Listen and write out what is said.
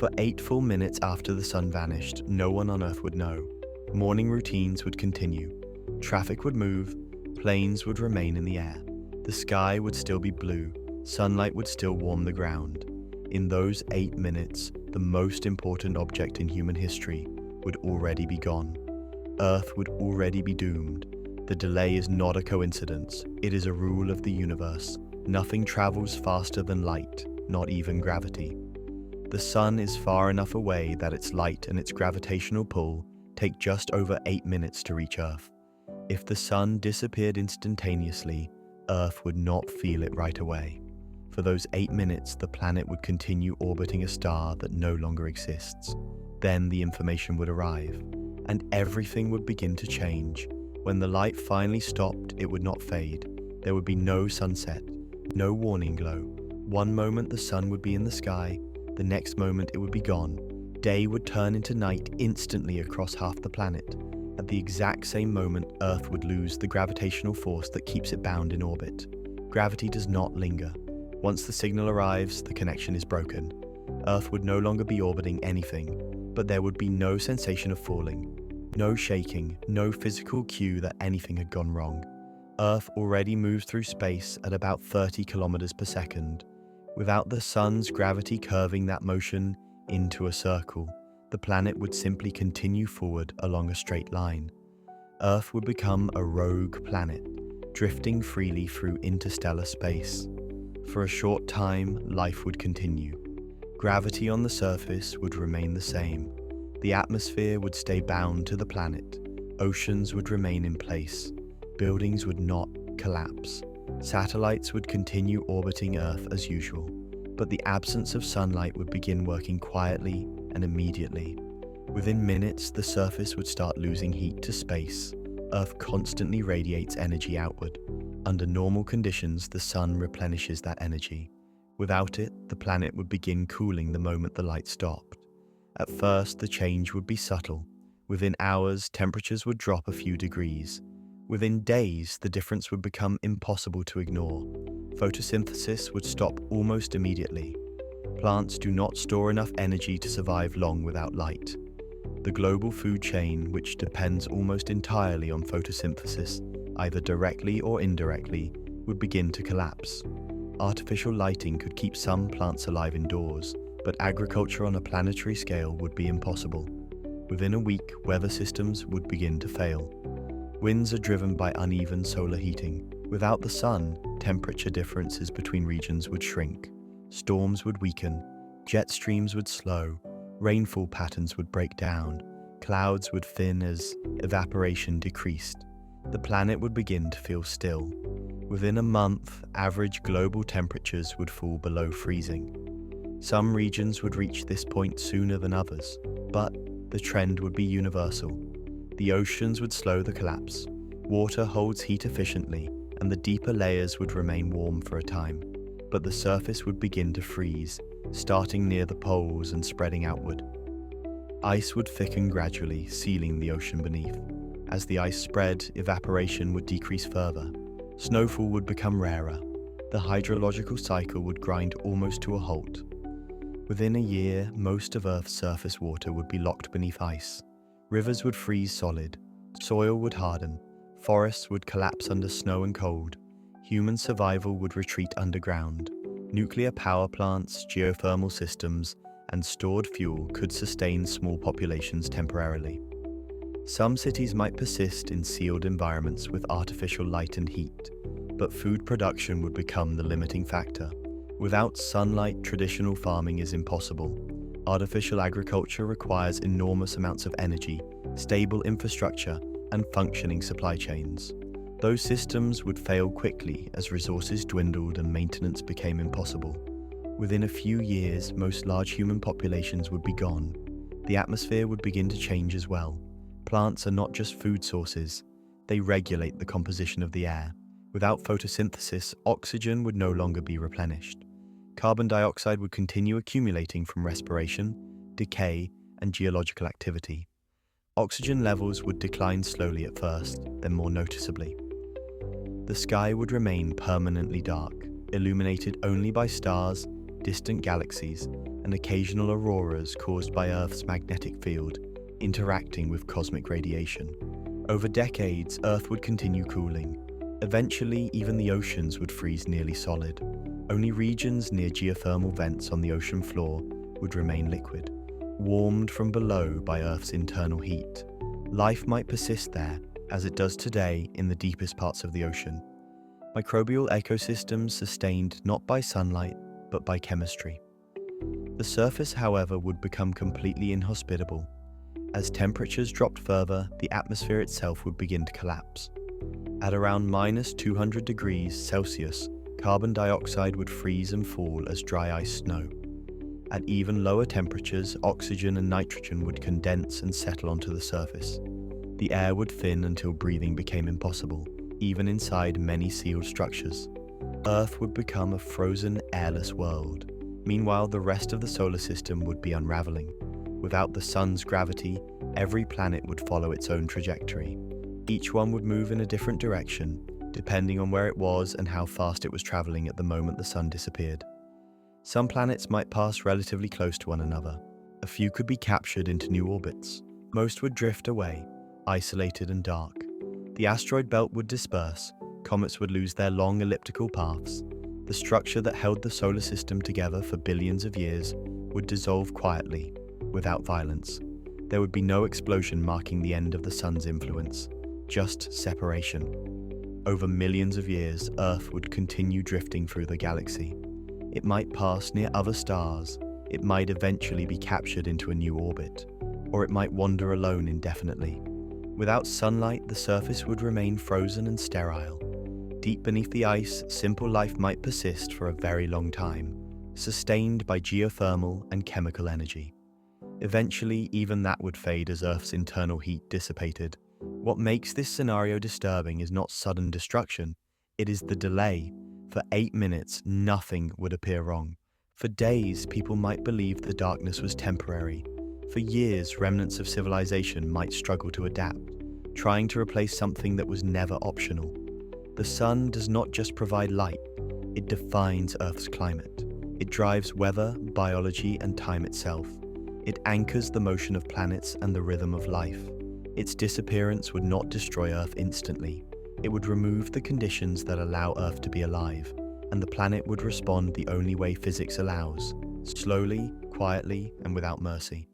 For 8 full minutes after the sun vanished, no one on Earth would know. Morning routines would continue. Traffic would move, planes would remain in the air. The sky would still be blue, sunlight would still warm the ground. In those 8 minutes, the most important object in human history would already be gone. Earth would already be doomed. The delay is not a coincidence, it is a rule of the universe. Nothing travels faster than light, not even gravity. The sun is far enough away that its light and its gravitational pull take just over 8 minutes to reach Earth. If the sun disappeared instantaneously, Earth would not feel it right away. For those 8 minutes, the planet would continue orbiting a star that no longer exists. Then the information would arrive, and everything would begin to change. When the light finally stopped, it would not fade. There would be no sunset, no warning glow. One moment the sun would be in the sky, the next moment it would be gone. Day would turn into night instantly across half the planet. At the exact same moment, Earth would lose the gravitational force that keeps it bound in orbit. Gravity does not linger. Once the signal arrives, the connection is broken. Earth would no longer be orbiting anything, but there would be no sensation of falling, no shaking, no physical cue that anything had gone wrong. Earth already moves through space at about 30 kilometers per second. Without the sun's gravity curving that motion into a circle, the planet would simply continue forward along a straight line. Earth would become a rogue planet, drifting freely through interstellar space. For a short time, life would continue. Gravity on the surface would remain the same. The atmosphere would stay bound to the planet. Oceans would remain in place. Buildings would not collapse. Satellites would continue orbiting Earth as usual. But the absence of sunlight would begin working quietly and immediately. Within minutes, the surface would start losing heat to space. Earth constantly radiates energy outward. Under normal conditions, the sun replenishes that energy. Without it, the planet would begin cooling the moment the light stopped. At first, the change would be subtle. Within hours, temperatures would drop a few degrees. Within days, the difference would become impossible to ignore. Photosynthesis would stop almost immediately. Plants do not store enough energy to survive long without light. The global food chain, which depends almost entirely on photosynthesis, either directly or indirectly, would begin to collapse. Artificial lighting could keep some plants alive indoors, but agriculture on a planetary scale would be impossible. Within a week, weather systems would begin to fail. Winds are driven by uneven solar heating. Without the sun, temperature differences between regions would shrink. Storms would weaken, jet streams would slow, rainfall patterns would break down, clouds would thin as evaporation decreased. The planet would begin to feel still. Within a month, average global temperatures would fall below freezing. Some regions would reach this point sooner than others, but the trend would be universal. The oceans would slow the collapse. Water holds heat efficiently, and the deeper layers would remain warm for a time. But the surface would begin to freeze, starting near the poles and spreading outward. Ice would thicken gradually, sealing the ocean beneath. As the ice spread, evaporation would decrease further. Snowfall would become rarer. The hydrological cycle would grind almost to a halt. Within a year, most of Earth's surface water would be locked beneath ice. Rivers would freeze solid. Soil would harden. Forests would collapse under snow and cold. Human survival would retreat underground. Nuclear power plants, geothermal systems, and stored fuel could sustain small populations temporarily. Some cities might persist in sealed environments with artificial light and heat, but food production would become the limiting factor. Without sunlight, traditional farming is impossible. Artificial agriculture requires enormous amounts of energy, stable infrastructure, and functioning supply chains. Those systems would fail quickly as resources dwindled and maintenance became impossible. Within a few years, most large human populations would be gone. The atmosphere would begin to change as well. Plants are not just food sources, they regulate the composition of the air. Without photosynthesis, oxygen would no longer be replenished. Carbon dioxide would continue accumulating from respiration, decay, and geological activity. Oxygen levels would decline slowly at first, then more noticeably. The sky would remain permanently dark, illuminated only by stars, distant galaxies, and occasional auroras caused by Earth's magnetic field interacting with cosmic radiation. Over decades, Earth would continue cooling. Eventually, even the oceans would freeze nearly solid. Only regions near geothermal vents on the ocean floor would remain liquid, warmed from below by Earth's internal heat. Life might persist there, as it does today in the deepest parts of the ocean. Microbial ecosystems sustained not by sunlight, but by chemistry. The surface, however, would become completely inhospitable. As temperatures dropped further, the atmosphere itself would begin to collapse. At around -200 degrees Celsius, carbon dioxide would freeze and fall as dry ice snow. At even lower temperatures, oxygen and nitrogen would condense and settle onto the surface. The air would thin until breathing became impossible, even inside many sealed structures. Earth would become a frozen, airless world. Meanwhile, the rest of the solar system would be unraveling. Without the sun's gravity, every planet would follow its own trajectory. Each one would move in a different direction, depending on where it was and how fast it was traveling at the moment the sun disappeared. Some planets might pass relatively close to one another. A few could be captured into new orbits. Most would drift away, isolated and dark. The asteroid belt would disperse, comets would lose their long elliptical paths. The structure that held the solar system together for billions of years would dissolve quietly, without violence. There would be no explosion marking the end of the sun's influence, just separation. Over millions of years, Earth would continue drifting through the galaxy. It might pass near other stars, it might eventually be captured into a new orbit, or it might wander alone indefinitely. Without sunlight, the surface would remain frozen and sterile. Deep beneath the ice, simple life might persist for a very long time, sustained by geothermal and chemical energy. Eventually, even that would fade as Earth's internal heat dissipated. What makes this scenario disturbing is not sudden destruction, it is the delay. For 8 minutes, nothing would appear wrong. For days, people might believe the darkness was temporary. For years, remnants of civilization might struggle to adapt, trying to replace something that was never optional. The sun does not just provide light, it defines Earth's climate. It drives weather, biology, and time itself. It anchors the motion of planets and the rhythm of life. Its disappearance would not destroy Earth instantly. It would remove the conditions that allow Earth to be alive, and the planet would respond the only way physics allows, slowly, quietly, and without mercy.